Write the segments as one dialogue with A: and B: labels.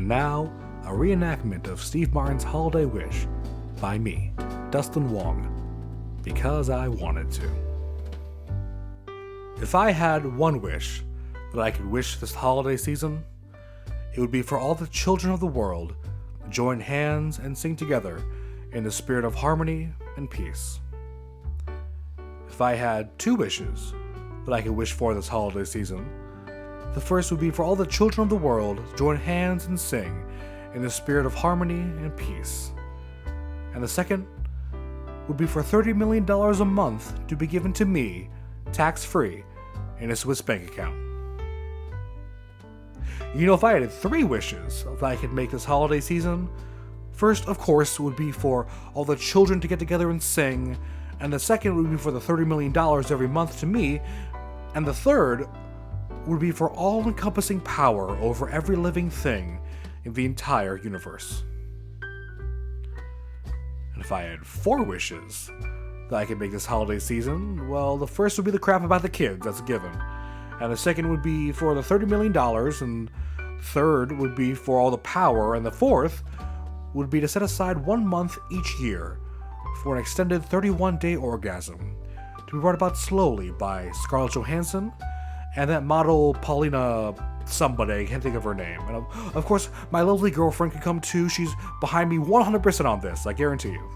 A: And now, a reenactment of Steve Martin's Holiday Wish by me, Dustin Wong, because I wanted to. If I had one wish that I could wish this holiday season, it would be for all the children of the world to join hands and sing together in the spirit of harmony and peace. If I had two wishes that I could wish for this holiday season, the first would be for all the children of the world to join hands and sing in the spirit of harmony and peace. And the second would be for $30 million a month to be given to me, tax-free, in a Swiss bank account. You know, if I had three wishes that I could make this holiday season, first, of course, would be for all the children to get together and sing, and the second would be for the $30 million every month to me, and the third would be for all-encompassing power over every living thing in the entire universe. And if I had four wishes that I could make this holiday season, well, the first would be the crap about the kids, that's a given. And the second would be for the $30 million, and the third would be for all the power, and the fourth would be to set aside 1 month each year for an extended 31-day orgasm to be brought about slowly by Scarlett Johansson and that model Paulina somebody, I can't think of her name. And of course, my lovely girlfriend could come too. She's behind me 100% on this, I guarantee you.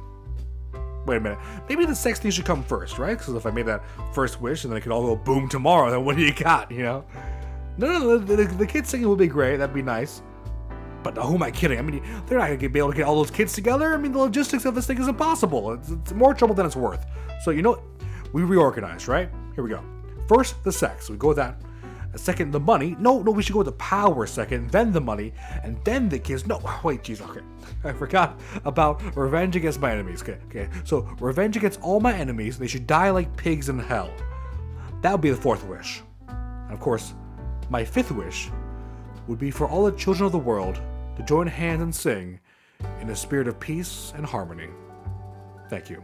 A: Wait a minute, maybe the sex thing should come first, right? Because if I made that first wish and then it could all go boom tomorrow, then what do you got, you know? No, the kids singing would be great, that'd be nice. But who am I kidding? I mean, they're not going to be able to get all those kids together. I mean, the logistics of this thing is impossible. It's more trouble than it's worth. So, you know what? We reorganize, right? Here we go. First, the sex. We go with that. Second, the money. No, we should go with the power second, then the money, and then the kids. No, wait, jeez, okay. I forgot about revenge against my enemies. Okay. So, revenge against all my enemies. They should die like pigs in hell. That would be the fourth wish. And of course, my fifth wish would be for all the children of the world to join hands and sing in a spirit of peace and harmony. Thank you.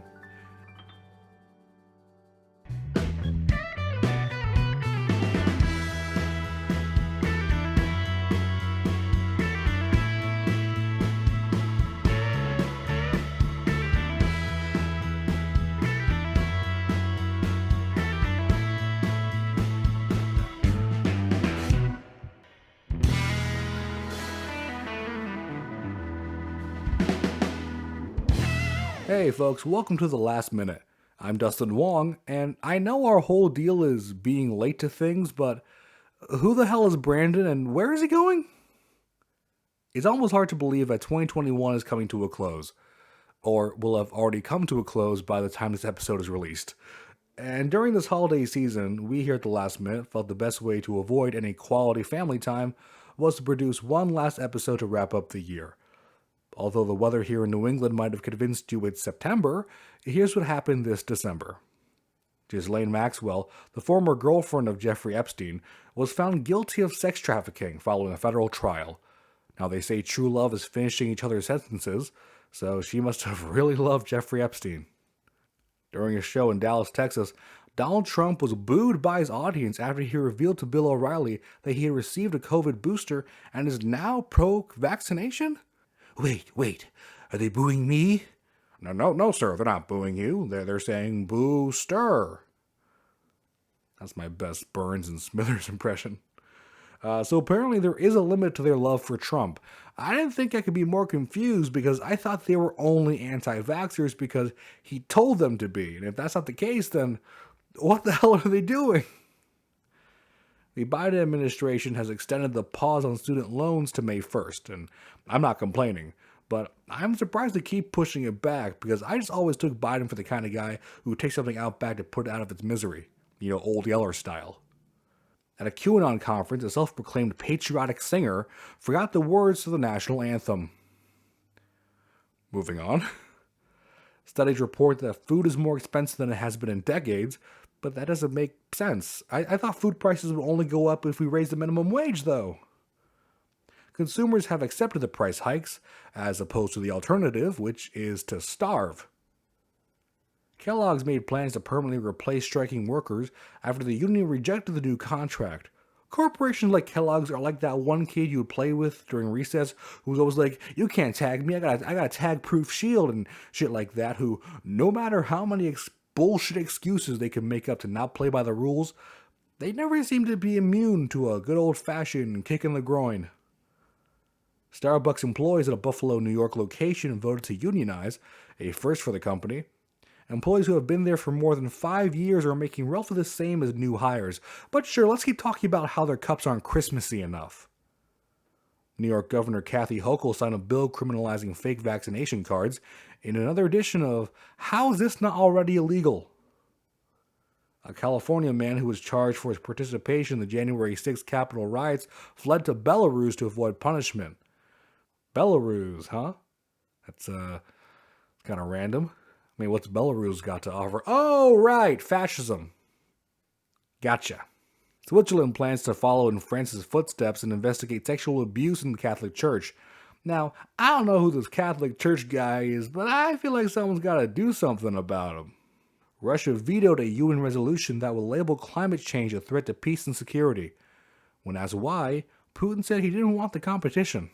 A: Hey folks, welcome to The Last Minute. I'm Dustin Wong, and I know our whole deal is being late to things, but who the hell is Brandon and where is he going? It's almost hard to believe that 2021 is coming to a close, or will have already come to a close by the time this episode is released. And during this holiday season, we here at The Last Minute felt the best way to avoid any quality family time was to produce one last episode to wrap up the year. Although the weather here in New England might have convinced you it's September, here's what happened this December. Ghislaine Maxwell, the former girlfriend of Jeffrey Epstein, was found guilty of sex trafficking following a federal trial. Now they say true love is finishing each other's sentences, so she must have really loved Jeffrey Epstein. During a show in Dallas, Texas, Donald Trump was booed by his audience after he revealed to Bill O'Reilly that he had received a COVID booster and is now pro-vaccination? Wait, are they booing me? No, sir, they're not booing you. They're saying boo-ster. That's my best Burns and Smithers impression. So apparently there is a limit to their love for Trump. I didn't think I could be more confused because I thought they were only anti-vaxxers because he told them to be. And if that's not the case, then what the hell are they doing? The Biden administration has extended the pause on student loans to May 1st, and I'm not complaining, but I'm surprised they keep pushing it back because I just always took Biden for the kind of guy who would take something out back to put it out of its misery, Old Yeller style. At a QAnon conference, a self-proclaimed patriotic singer forgot the words to the national anthem. Moving on. Studies report that food is more expensive than it has been in decades, but that doesn't make sense. I thought food prices would only go up if we raised the minimum wage, though. Consumers have accepted the price hikes, as opposed to the alternative, which is to starve. Kellogg's made plans to permanently replace striking workers after the union rejected the new contract, Corporations like Kellogg's are like that one kid you would play with during recess who was always like, "You can't tag me. I got a tag-proof shield," and shit like that. Who, no matter how many bullshit excuses they can make up to not play by the rules, they never seem to be immune to a good old-fashioned kick in the groin. Starbucks employees at a Buffalo, New York location voted to unionize, a first for the company. Employees who have been there for more than 5 years are making roughly the same as new hires. But sure, let's keep talking about how their cups aren't Christmassy enough. New York Governor Kathy Hochul signed a bill criminalizing fake vaccination cards in another edition of How Is This Not Already Illegal? A California man who was charged for his participation in the January 6th Capitol riots fled to Belarus to avoid punishment. Belarus, huh? That's kind of random. I mean, what's Belarus got to offer? Oh, right, fascism. Gotcha. Switzerland plans to follow in France's footsteps and investigate sexual abuse in the Catholic Church. Now, I don't know who this Catholic Church guy is, but I feel like someone's got to do something about him. Russia vetoed a UN resolution that will label climate change a threat to peace and security. When asked why, Putin said he didn't want the competition.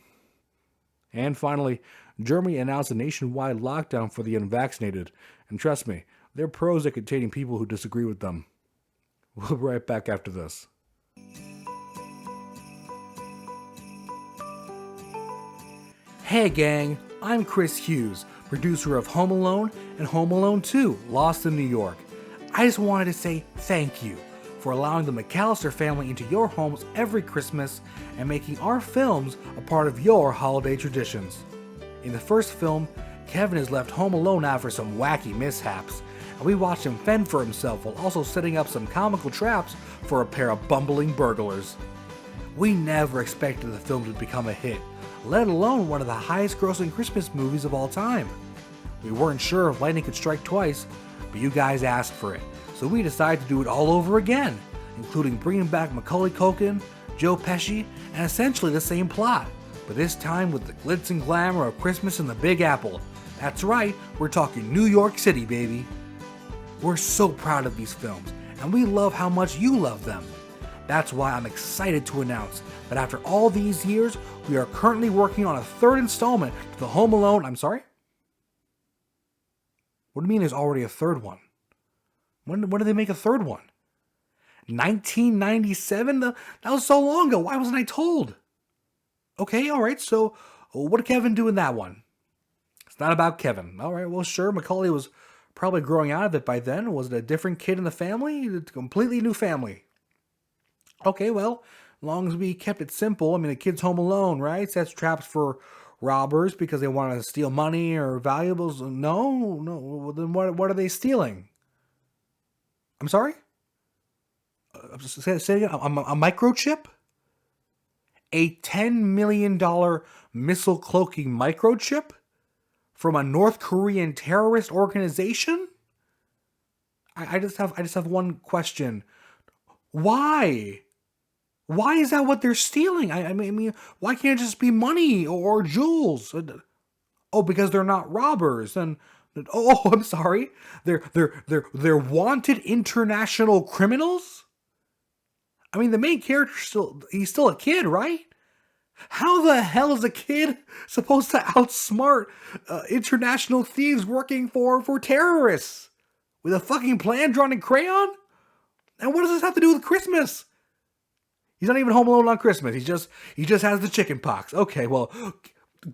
A: And finally, Germany announced a nationwide lockdown for the unvaccinated. And trust me, they're pros at containing people who disagree with them. We'll be right back after this. Hey gang, I'm Chris Hughes, producer of Home Alone and Home Alone 2, Lost in New York. I just wanted to say thank you for allowing the McAllister family into your homes every Christmas and making our films a part of your holiday traditions. In the first film, Kevin is left home alone after some wacky mishaps, and we watch him fend for himself while also setting up some comical traps for a pair of bumbling burglars. We never expected the film to become a hit, let alone one of the highest grossing Christmas movies of all time. We weren't sure if lightning could strike twice, but you guys asked for it, so we decided to do it all over again, including bringing back Macaulay Culkin, Joe Pesci, and essentially the same plot, but this time with the glitz and glamour of Christmas in the Big Apple. That's right, we're talking New York City, baby. We're so proud of these films, and we love how much you love them. That's why I'm excited to announce that after all these years, we are currently working on a third installment to the Home Alone. I'm sorry? What do you mean there's already a third one? When did they make a third one? 1997? That was so long ago. Why wasn't I told? Okay, alright, so what did Kevin do in that one? It's not about Kevin. Alright, well sure, Macaulay was probably growing out of it by then. Was it a different kid in the family? A completely new family. Okay, well, as long as we kept it simple, I mean, the kid's home alone, right? Sets traps for robbers because they want to steal money or valuables. No. Well, then what are they stealing? I'm sorry? Say it again. A microchip? A $10 million missile cloaking microchip? From a North Korean terrorist organization? I just have one question. Why? Why is that what they're stealing? I mean, why can't it just be money or jewels? Oh, because they're not robbers. And I'm sorry. They're wanted international criminals? I mean, the main character he's still a kid, right? How the hell is a kid supposed to outsmart international thieves working for terrorists? With a fucking plan drawn in crayon? And what does this have to do with Christmas? He's not even home alone on Christmas. He just has the chicken pox. Okay, well,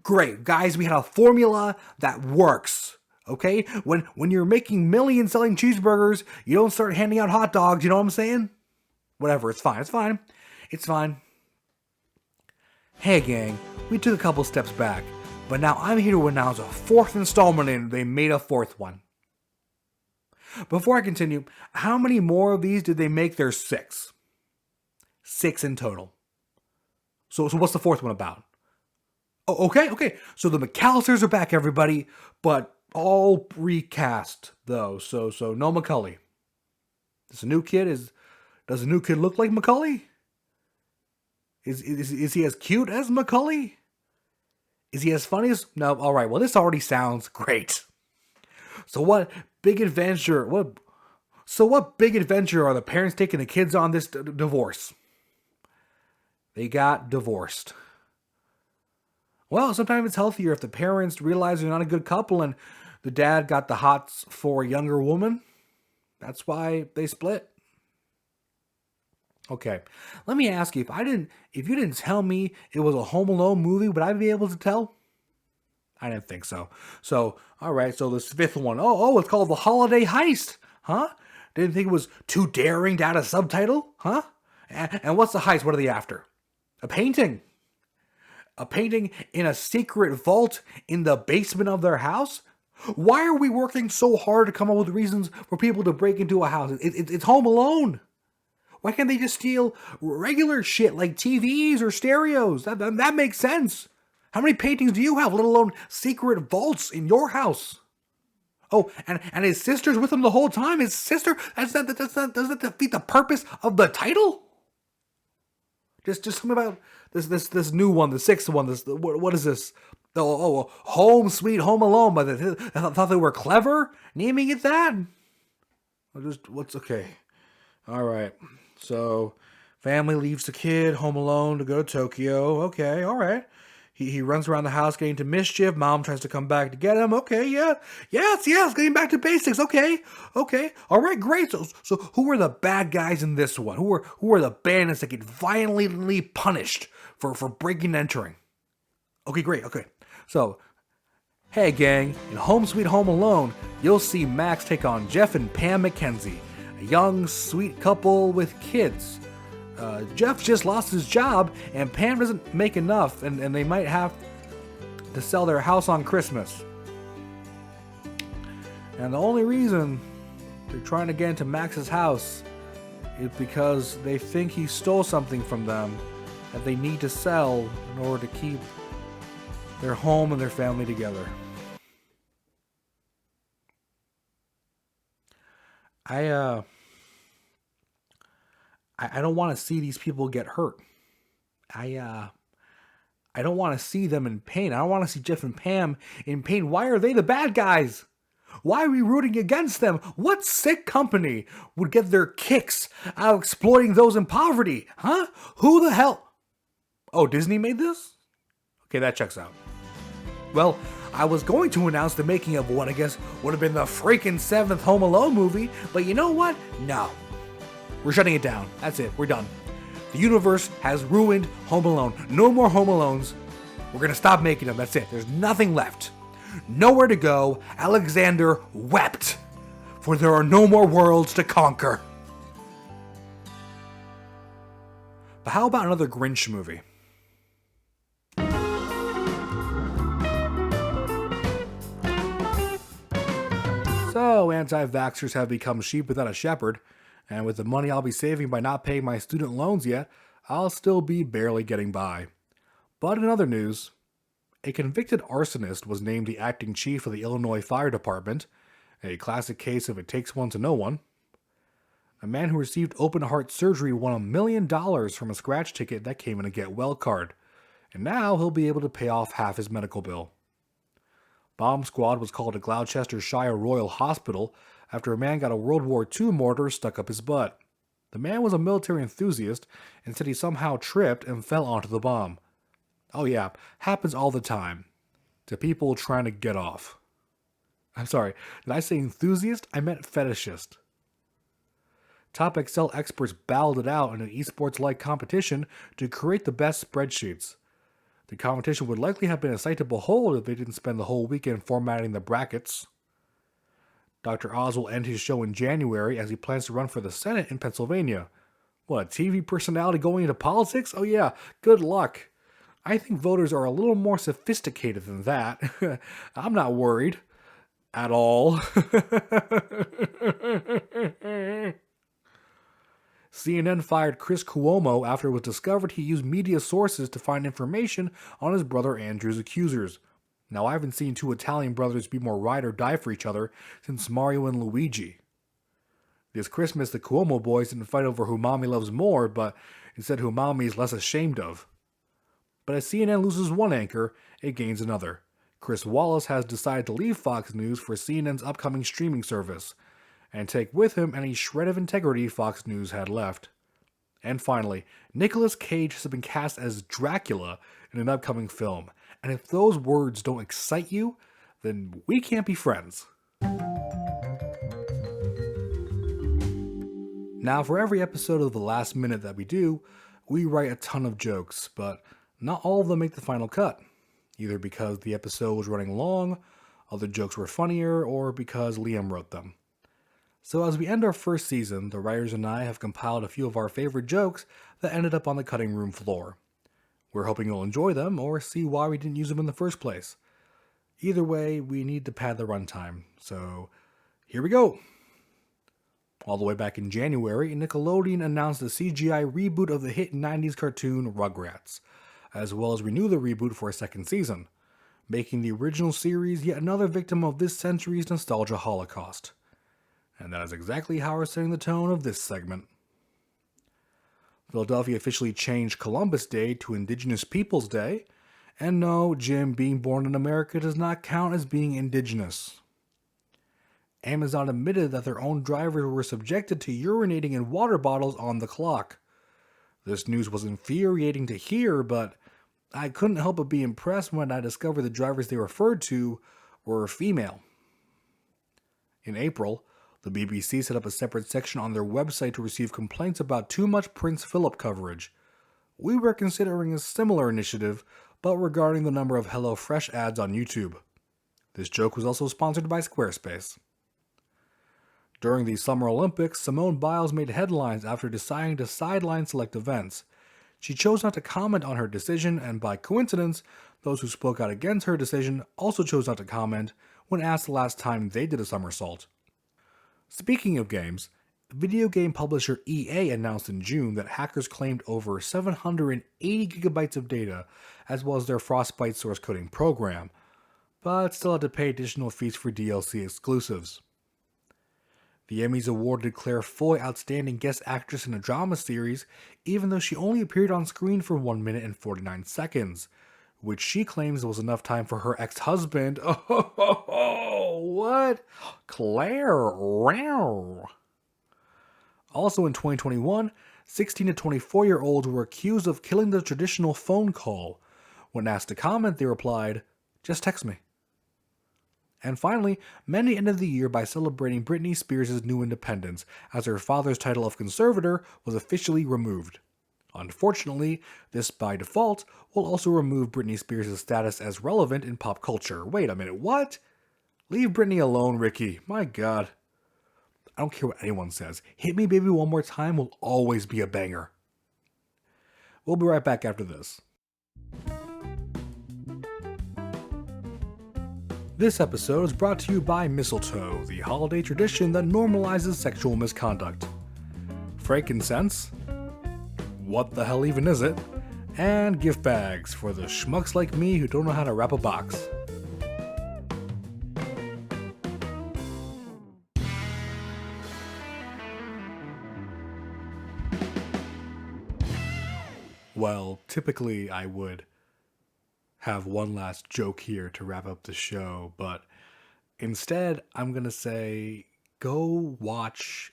A: great. Guys, we had a formula that works. Okay? When you're making millions selling cheeseburgers, you don't start handing out hot dogs, you know what I'm saying? Whatever, it's fine. Hey gang, we took a couple steps back, but now I'm here to announce a fourth installment and they made a fourth one. Before I continue, how many more of these did they make? There's 6. 6 in total. So what's the fourth one about? Oh, okay. So the McAllisters are back, everybody, but all recast though. So no Macaulay. Does the new kid look like Macaulay? Is he as cute as Macaulay? Is he as funny as? No. All right. Well, this already sounds great. So what big adventure are the parents taking the kids on this divorce? They got divorced. Well, sometimes it's healthier if the parents realize they're not a good couple and the dad got the hots for a younger woman. That's why they split. Okay, let me ask you, if you didn't tell me it was a Home Alone movie, would I be able to tell? I didn't think so. So, all right, so this fifth one, it's called The Holiday Heist, huh? Didn't think it was too daring to add a subtitle, huh? And what's the heist? What are they after? A painting. A painting in a secret vault in the basement of their house? Why are we working so hard to come up with reasons for people to break into a house? It's Home Alone. Why can't they just steal regular shit like TVs or stereos? That makes sense. How many paintings do you have, let alone secret vaults in your house? Oh, and his sister's with him the whole time? His sister? Does that defeat the purpose of the title? Just tell me about this new one, the sixth one. What is this? Home Sweet Home Alone. But I thought they were clever naming it that. What's okay? All right. So, family leaves the kid home alone to go to Tokyo. Okay, all right. He runs around the house getting into mischief. Mom tries to come back to get him. Okay, yes, getting back to basics. Okay, all right, great. So who are the bad guys in this one? Who are the bandits that get violently punished for breaking and entering? Okay, great. Okay, so hey gang, in Home Sweet Home Alone, you'll see Max take on Jeff and Pam McKenzie, a young, sweet couple with kids. Jeff just lost his job, and Pam doesn't make enough, and they might have to sell their house on Christmas. And the only reason they're trying to get into Max's house is because they think he stole something from them that they need to sell in order to keep their home and their family together. I don't want to see these people get hurt. I don't want to see them in pain. I don't want to see Jeff and Pam in pain. Why are they the bad guys? Why are we rooting against them? What sick company would get their kicks out of exploiting those in poverty? Huh? Who the hell? Oh, Disney made this? Okay, that checks out. Well, I was going to announce the making of what I guess would have been the freaking 7th Home Alone movie, but you know what? No. We're shutting it down. That's it. We're done. The universe has ruined Home Alone. No more Home Alones. We're going to stop making them. That's it. There's nothing left. Nowhere to go. Alexander wept, for there are no more worlds to conquer. But how about another Grinch movie? So, anti-vaxxers have become sheep without a shepherd. And with the money I'll be saving by not paying my student loans yet, I'll still be barely getting by. But in other news, a convicted arsonist was named the acting chief of the Illinois Fire Department, a classic case of it takes one to know one. A man who received open heart surgery won $1 million from a scratch ticket that came in a get well card, and now he'll be able to pay off half his medical bill. Bomb squad was called to Gloucestershire Royal Hospital after a man got a World War II mortar stuck up his butt. The man was a military enthusiast and said he somehow tripped and fell onto the bomb. Oh yeah, happens all the time to people trying to get off. I'm sorry, did I say enthusiast? I meant fetishist. Top Excel experts battled it out in an esports-like competition to create the best spreadsheets. The competition would likely have been a sight to behold if they didn't spend the whole weekend formatting the brackets. Dr. Oz will end his show in January as he plans to run for the Senate in Pennsylvania. What, a TV personality going into politics? Oh yeah, good luck. I think voters are a little more sophisticated than that. I'm not worried. At all. CNN fired Chris Cuomo after it was discovered he used media sources to find information on his brother Andrew's accusers. Now, I haven't seen two Italian brothers be more ride or die for each other since Mario and Luigi. This Christmas, the Cuomo boys didn't fight over who mommy loves more, but instead who mommy is less ashamed of. But as CNN loses one anchor, it gains another. Chris Wallace has decided to leave Fox News for CNN's upcoming streaming service, and take with him any shred of integrity Fox News had left. And finally, Nicolas Cage has been cast as Dracula in an upcoming film. And if those words don't excite you, then we can't be friends. Now, for every episode of The Last Minute that we do, we write a ton of jokes, but not all of them make the final cut. Either because the episode was running long, other jokes were funnier, or because Liam wrote them. So as we end our first season, the writers and I have compiled a few of our favorite jokes that ended up on the cutting room floor. We're hoping you'll enjoy them, or see why we didn't use them in the first place. Either way, we need to pad the runtime, so here we go! All the way back in January, Nickelodeon announced a CGI reboot of the hit 90s cartoon Rugrats, as well as renew the reboot for a second season, making the original series yet another victim of this century's nostalgia holocaust. And that is exactly how we're setting the tone of this segment. Philadelphia officially changed Columbus Day to Indigenous Peoples Day, and no, Jim, being born in America does not count as being indigenous. Amazon admitted that their own drivers were subjected to urinating in water bottles on the clock. This news was infuriating to hear, but I couldn't help but be impressed when I discovered the drivers they referred to were female. In April, the BBC set up a separate section on their website to receive complaints about too much Prince Philip coverage. We were considering a similar initiative, but regarding the number of HelloFresh ads on YouTube. This joke was also sponsored by Squarespace. During the Summer Olympics, Simone Biles made headlines after deciding to sideline select events. She chose not to comment on her decision, and by coincidence, those who spoke out against her decision also chose not to comment when asked the last time they did a somersault. Speaking of games, video game publisher EA announced in June that hackers claimed over 780 gigabytes of data, as well as their Frostbite source coding program, but still had to pay additional fees for DLC exclusives. The Emmys awarded Claire Foy Outstanding Guest Actress in a Drama Series, even though she only appeared on screen for 1 minute and 49 seconds, which she claims was enough time for her ex-husband. Oh, what? Claire, wow. Also in 2021, 16 to 24-year-olds were accused of killing the traditional phone call. When asked to comment, they replied, "Just text me." And finally, many ended the year by celebrating Britney Spears' new independence, as her father's title of conservator was officially removed. Unfortunately, this by default will also remove Britney Spears' status as relevant in pop culture. Wait a minute, what? Leave Britney alone, Ricky. My God. I don't care what anyone says. Hit Me Baby One More Time will always be a banger. We'll be right back after this. This episode is brought to you by mistletoe, the holiday tradition that normalizes sexual misconduct. Frankincense? What the hell even is it? And gift bags for the schmucks like me who don't know how to wrap a box. Well, typically I would have one last joke here to wrap up the show, but instead I'm gonna say go watch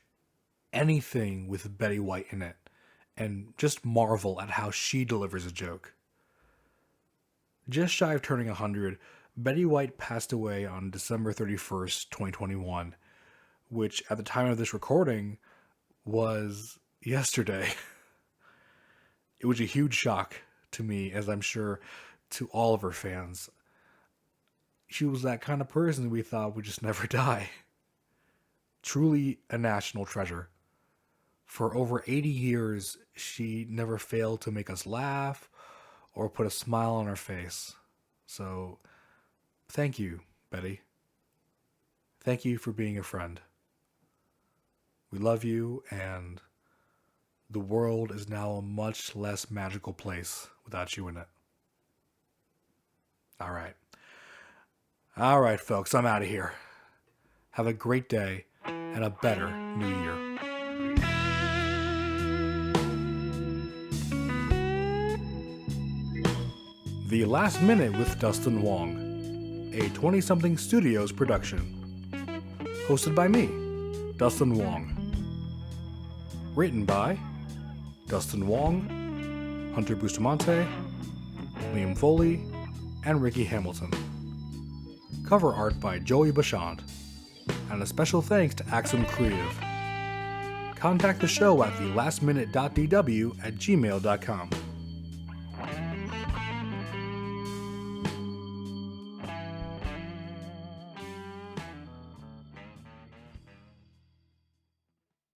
A: anything with Betty White in it and just marvel at how she delivers a joke. Just shy of turning 100, Betty White passed away on December 31st, 2021, which at the time of this recording was yesterday. It was a huge shock to me, as I'm sure to all of her fans. She was that kind of person we thought would just never die. Truly a national treasure. For over 80 years, she never failed to make us laugh or put a smile on our face. So, thank you, Betty. Thank you for being a friend. We love you, and the world is now a much less magical place without you in it. All right, folks, I'm out of here. Have a great day and a better new year. The Last Minute with Dustin Wong, a 20-something Studios production. Hosted by me, Dustin Wong. Written by Dustin Wong, Hunter Bustamante, Liam Foley, and Ricky Hamilton. Cover art by Joey Bachand. And a special thanks to Axum Creative. Contact the show at thelastminute.dw@gmail.com.